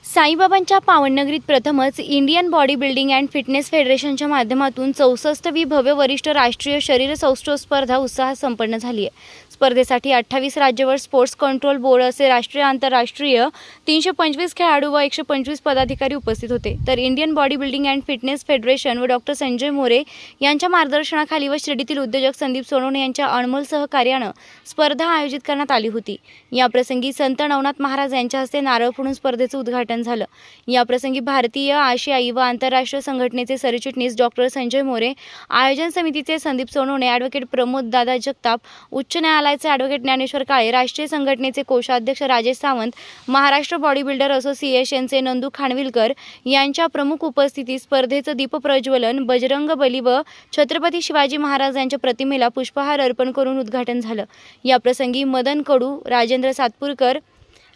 साईबाबांच्या पावननगरीत प्रथमच Indian body building and fitness फेडरेशनच्या माध्यमातून 64वी भव्य वरिष्ठ राष्ट्रीय शरीर सौष्ठव स्पर्धा उत्साहात संपन्न झाली आहे। स्पर्धेसाठी 28 राज्यवर स्पोर्ट्स कंट्रोल बोर्ड असे राष्ट्रीय आंतरराष्ट्रीय 325 खेळाडू व 125 पदाधिकारी उपस्थित होते। तर Indian body building and fitness federation व डॉक्टर संजय मोरे यांच्या मार्गदर्शनाखाली व शिर्डीतील उद्योजक संदीप सोनवणे यांच्या अनमोल सहकार्याने स्पर्धा आयोजित करण्यात आली होती। या प्रसंगी संत नवनाथ महाराज यांच्या हस्ते नारळ फोडून स्पर्धेचे उद्घाटन झालं। या प्रसंगी भारतीय, आशियाई व आंतरराष्ट्रीय संघटनेचे सरचिटणीस डॉक्टर संजय मोरे, आयोजन समितीचे संदीप सोनवणे, ॲडव्होकेट प्रमोद दादा जगताप, उच्च न्यायालयाचे ॲडव्होकेट ज्ञानेश्वर काळे, राष्ट्रीय संघटनेचे कोषाध्यक्ष राजेश सावंत, महाराष्ट्र बॉडी बिल्डर असोसिएशनचे नंदू खानविलकर यांच्या प्रमुख उपस्थितीत स्पर्धेचं दीपप्रज्वलन, बजरंग बली व छत्रपती शिवाजी महाराज यांच्या प्रतिमेला पुष्पहार अर्पण करून उद्घाटन झालं। या प्रसंगी मदन कडू, राजेंद्र सातपूरकर,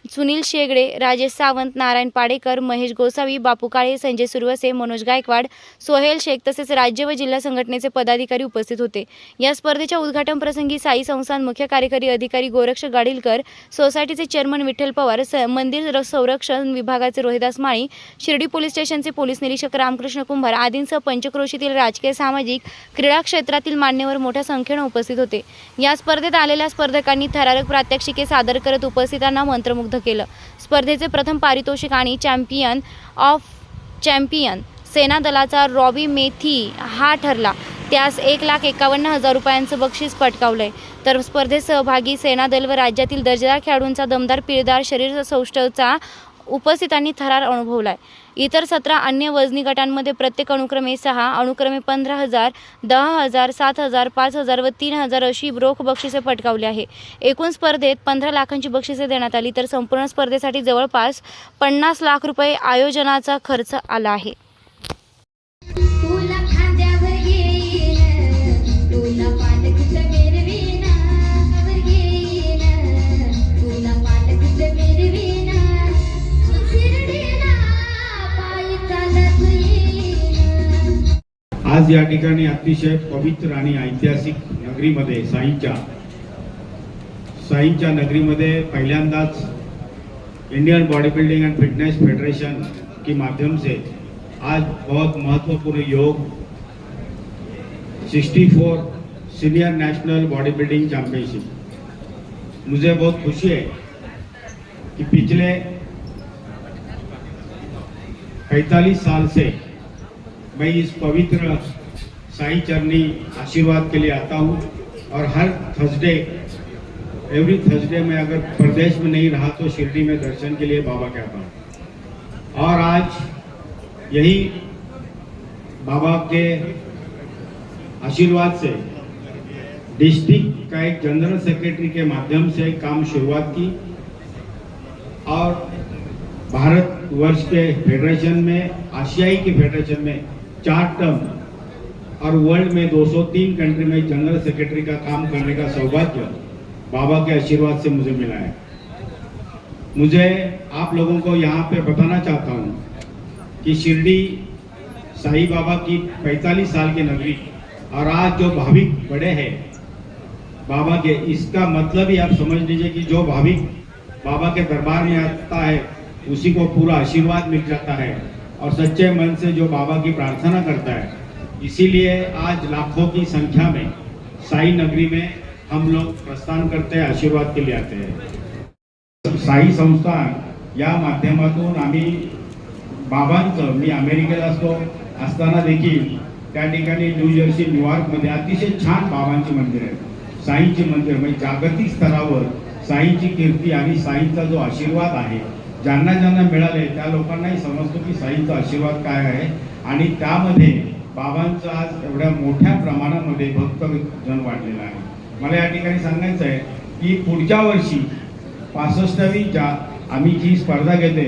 सुनील शेगडे, राजेश सावंत, नारायण पाडेकर, महेश गोसावी, बापू काळे, संजय सुरवसे, मनोज गायकवाड, सोहेल शेख तसेच राज्य व जिल्हा संघटनेचे पदाधिकारी उपस्थित होते। या स्पर्धेच्या उद्घाटन प्रसंगी साई संस्थान मुख्य कार्यकारी अधिकारी गोरक्ष गाडीलकर, सोसायटीचे चेअरमन विठ्ठल पवार, मंदिर संरक्षण विभागाचे रोहिदास माळी, शिर्डी पोलीस स्टेशनचे पोलीस निरीक्षक रामकृष्ण कुंभार आदींसह पंचक्रोशीतील राजकीय, सामाजिक, क्रीडा क्षेत्रातील मान्यवर मोठ्या संख्येने उपस्थित होते। या स्पर्धेत आलेल्या स्पर्धकांनी थरारक प्रात्यक्षिके सादर करत उपस्थितांना मंत्रमुग्ध केलं। स्पर्धेचे प्रथम पारितोषिक आणि चॅम्पियन ऑफ चॅम्पियन सेना दलाचा रॉबी मेथी हा ठरला। त्यास 1,51,000 रुपयांचं बक्षीस पटकावलंय। तर स्पर्धेत सहभागी सेना दल व राज्यातील दर्जेदार खेळाडूंचा दमदार पिळदार शरीर सौष्ठवचा उपस्थितांनी थरार अनुभवलाय। इतर 17 अन्य वजनी गटांमध्ये प्रत्येक अनुक्रमे 6, अनुक्रमे 15,000, 10,000, 7,000, 5,000 व 3,000 अशी रोख बक्षिसे पटकावली आहे। एकूण स्पर्धेत 15 लाखांची बक्षिसे देण्यात आली। तर संपूर्ण स्पर्धेसाठी जवळपास 50 लाख रुपये आयोजनाचा खर्च आला आहे। आज या ठिकाणी अतिशय पवित्र आणि ऐतिहासिक नगरीमध्ये साईंच्या नगरीमध्ये पहिल्यांदाच Indian bodybuilding and fitness federation के माध्यम से आज बहुत महत्वपूर्ण योग 64 senior national bodybuilding championship. मुझे बहुत खुशी है कि पिछले 45 साल से मैं इस पवित्र साई चरनी आशीर्वाद के लिए आता हूँ और हर एवरी थर्सडे में अगर प्रदेश में नहीं रहा तो शिरडी में दर्शन के लिए बाबा के आता हूँ। और आज यही बाबा के आशीर्वाद से डिस्ट्रिक्ट का एक जनरल सेक्रेटरी के माध्यम से काम शुरुआत की और भारत वर्ष के फेडरेशन में, आशियाई के फेडरेशन में 4 टर्म और वर्ल्ड में 203 कंट्री में जनरल सेक्रेटरी का काम करने का सौभाग्य बाबा के आशीर्वाद से मुझे मिला है। मुझे आप लोगों को यहाँ पे बताना चाहता हूँ कि शिरडी साई बाबा की 45 साल की नगरी और आज जो भाविक बड़े हैं बाबा के, इसका मतलब ही आप समझ लीजिए कि जो भाविक बाबा के दरबार में आता है उसी को पूरा आशीर्वाद मिल जाता है और सच्चे मन से जो बाबा की प्रार्थना करता है। इसीलिए आज लाखों की संख्या में साई नगरी में हम लोग प्रस्थान करते हैं, आशीर्वाद के लिए आते हैं। साई संस्थान या माध्यमातून आम्ही बाबांचं, मी अमेरिकेला असताना देखील त्या ठिकाणी न्यू जर्सी, न्यूयॉर्कमध्ये अतिशय छान बाबांची मंदिर आहेत। साईंची मंदिर म्हणजे जागतिक स्तरावर साईंची कीर्ती आणि साईंचा जो आशीर्वाद आहे, ज्यांना ज्यांना मिळाले त्या लोकांनाही समजतो की साईंचा आशीर्वाद काय आहे आणि त्यामध्ये बाबांचा आज एवढ्या मोठ्या प्रमाणामध्ये भक्तजन वाढलेला आहे। मला या ठिकाणी सांगायचं आहे की पुढच्या वर्षी 65वी आम्ही जी स्पर्धा घेते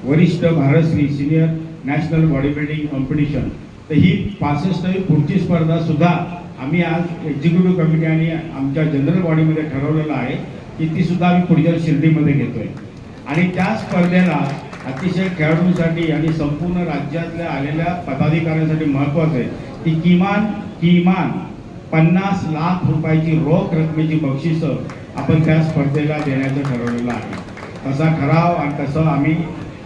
वरिष्ठ Bharat Shri senior national bodybuilding competition, तर ही 65वी पुढची स्पर्धा सुद्धा आम्ही आज एक्झिक्युटिव्ह कमिटी आणि आमच्या जनरल बॉडीमध्ये ठरवलेलं आहे की ती सुद्धा आम्ही पुढच्या शिर्डीमध्ये घेतोय। आणि त्या स्पर्धेला अतिशय खेळाडूंसाठी आणि संपूर्ण राज्यातल्या आलेल्या पदाधिकाऱ्यांसाठी महत्त्वाचं आहे की किमान 50 लाख रुपयाची रोख रकमेची बक्षिसं आपण त्या स्पर्धेला देण्याचं ठरवलेलं आहे। तसा ठराव आणि तसं आम्ही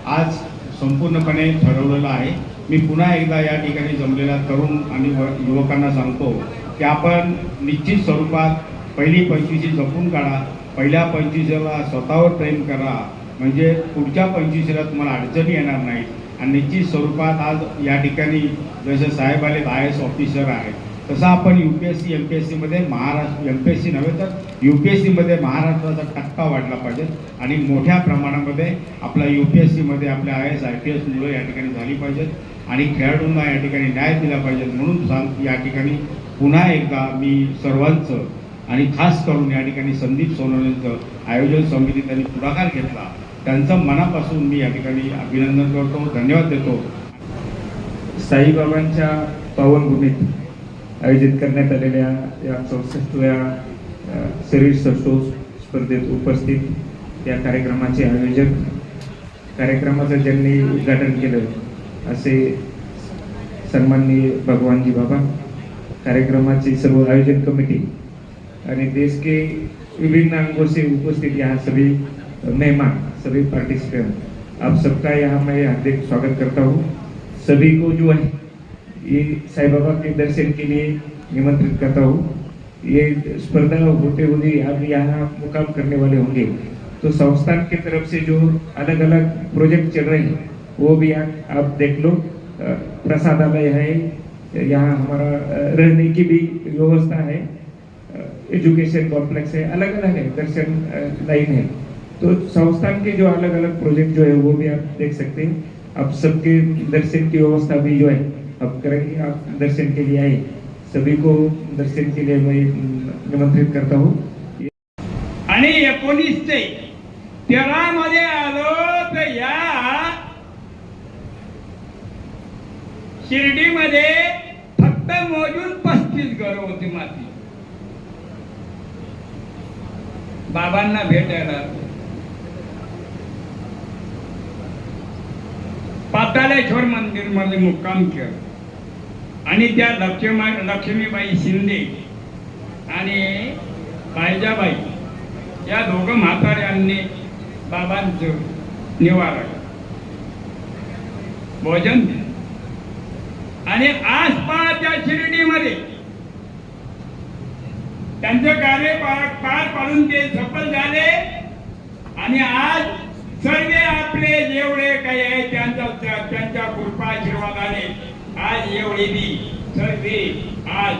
आज संपूर्णपणे ठरवलेलं आहे. मी पुन्हा एकदा या ठिकाणी जमलेल्या तरुण आणि युवकांना सांगतो की आपण निश्चित स्वरूपात पहिली 25 जपून काढा. पहिल्या 25ला स्वतःवर प्रेम करा, म्हणजे पुढच्या 25ला तुम्हाला अडचणी येणार नाहीत. आणि निश्चित स्वरूपात आज या ठिकाणी जसं साहेब आले IAS ऑफिसर आहेत, तसं आपण UPSC MPSCमध्ये महाराष्ट्र, MPSC नव्हे तर UPSCमध्ये महाराष्ट्राचा टक्का वाढला पाहिजे आणि मोठ्या प्रमाणामध्ये आपला UPSCमध्ये आपल्या IAS IPS मुलं या ठिकाणी झाली पाहिजेत आणि खेळाडूंना या ठिकाणी न्याय दिला पाहिजे. म्हणून या ठिकाणी पुन्हा एकदा मी सर्वांचं आणि खास करून या ठिकाणी संदीप सोनवणेंचं आयोजन समिती त्यांनी पुढाकार घेतला, त्यांचं मनापासून मी या ठिकाणी अभिनंदन करतो, धन्यवाद देतो. साईबाबांच्या पावनभूमीत आयोजित करण्यात आलेल्या या 64व्या शरीर सौष्ठव स्पर्धेत उपस्थित या कार्यक्रमाचे आयोजक, कार्यक्रमाचं ज्यांनी उद्घाटन केलं असे सन्माननीय भगवानजी बाबा, कार्यक्रमाची सर्व आयोजन कमेटी आणि देश के विभिन्न अंगों से उपस्थित यहाँ सभी मेहमान, सभी पार्टिसिपेंट, आप सबका यहाँ मैं हार्दिक स्वागत करता हूँ. सभी को जो है ये साईं बाबा के दर्शन के लिए निमंत्रित करता हूँ. ये स्पर्धा होते हुए अब यहाँ मुकाम करने वाले होंगे, तो संस्थान की तरफ से जो अलग अलग प्रोजेक्ट चल रहे हैं वो भी आप देख लो. प्रसादालय है, यहाँ हमारा रहने की भी व्यवस्था है, एजुकेशन कॉम्प्लेक्स है, अलग अलग है, दर्शन लाइन है. तो संस्थान के जो अलग अलग प्रोजेक्ट जो है वो भी आप देख सकते हैं. आप सबके दर्शन की व्यवस्था भी जो है अब करेंगे. आप दर्शन के लिए आए, सभी को दर्शन के लिए मैं निमंत्रित करता हूँ. आणि 19 ते 13 मध्ये आलो तर या शिर्डीमध्ये फक्त मोजून 35 घरं होती माती. बाबांना भेटायला पाताळेश्वर मंदिर मध्ये मुक्काम केला आणि त्या लक्ष्मीबाई शिंदे आणि पायजाबाई या दोघं म्हाताऱ्यांनी बाबांचं निवारण भोजन दिलं. आणि आसपासच्या शिर्डीमध्ये त्यांचं कार्य पार पाडून ते सफल झाले. आणि आज सर्व आपले जेवढे काही आहे त्यांच्या कृपा आशीर्वादाने आज एवढे बी सर्व आज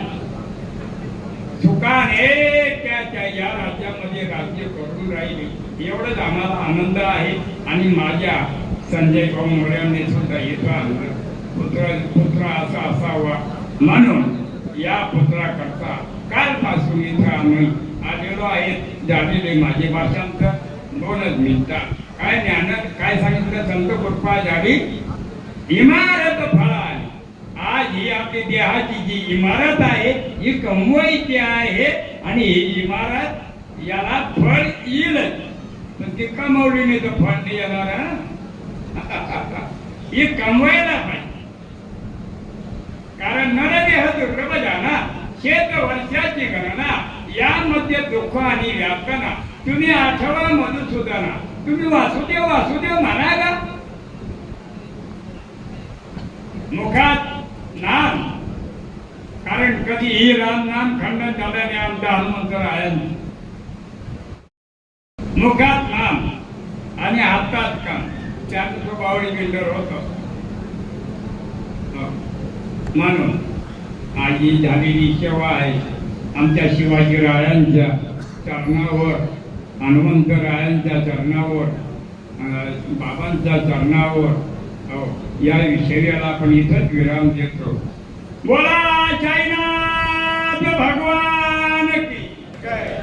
सुखाने त्या या राज्यामध्ये राज्य करून राहिले. एवढंच आम्हाला आनंद आहे. आणि माझ्या संजय भाऊ मोऱ्यांनी सुद्धा इथं पुत्र असा असावा म्हणून या पुत्राकरता कालपासून इथं आम्ही आलेलो आहे. झालेले माझे भाषांतर 2 मिनिटात काय सांगितलं, संत कृपा झाली इमारत फळाली. आज ही आपली देहाची जी इमारत आहे ही कमवायची आहे आणि ही इमारत याला फळ येईलच, पण ती कमवली नाही तर फळ नाही येणार. ही कमवायला पाहिजे, कारण नरदेह दुर्लभ जाना शेत वर्षाची गणना, यामध्ये दुःख आणि व्यापना. तुम्ही आठवा मधुसूदना, तुम्ही वासुदेव वासुदेव म्हणा का? मुखात नाम, कारण कधीही राम नाम खंडन झाल्याने आमच्या हनुमंतरायांनी मुखात नाम आणि हातात काम, त्यात बावळी बिल्डर होत. म्हणून आज ही झालेली सेवा आहे आमच्या शिवाजीरायांच्या चरणावर, हनुमंतरायांच्या चरणावर, बाबांच्या चरणावर. या विषयाला आपण इथंच विराम देतो. बोला साईनाथ भगवान की जय.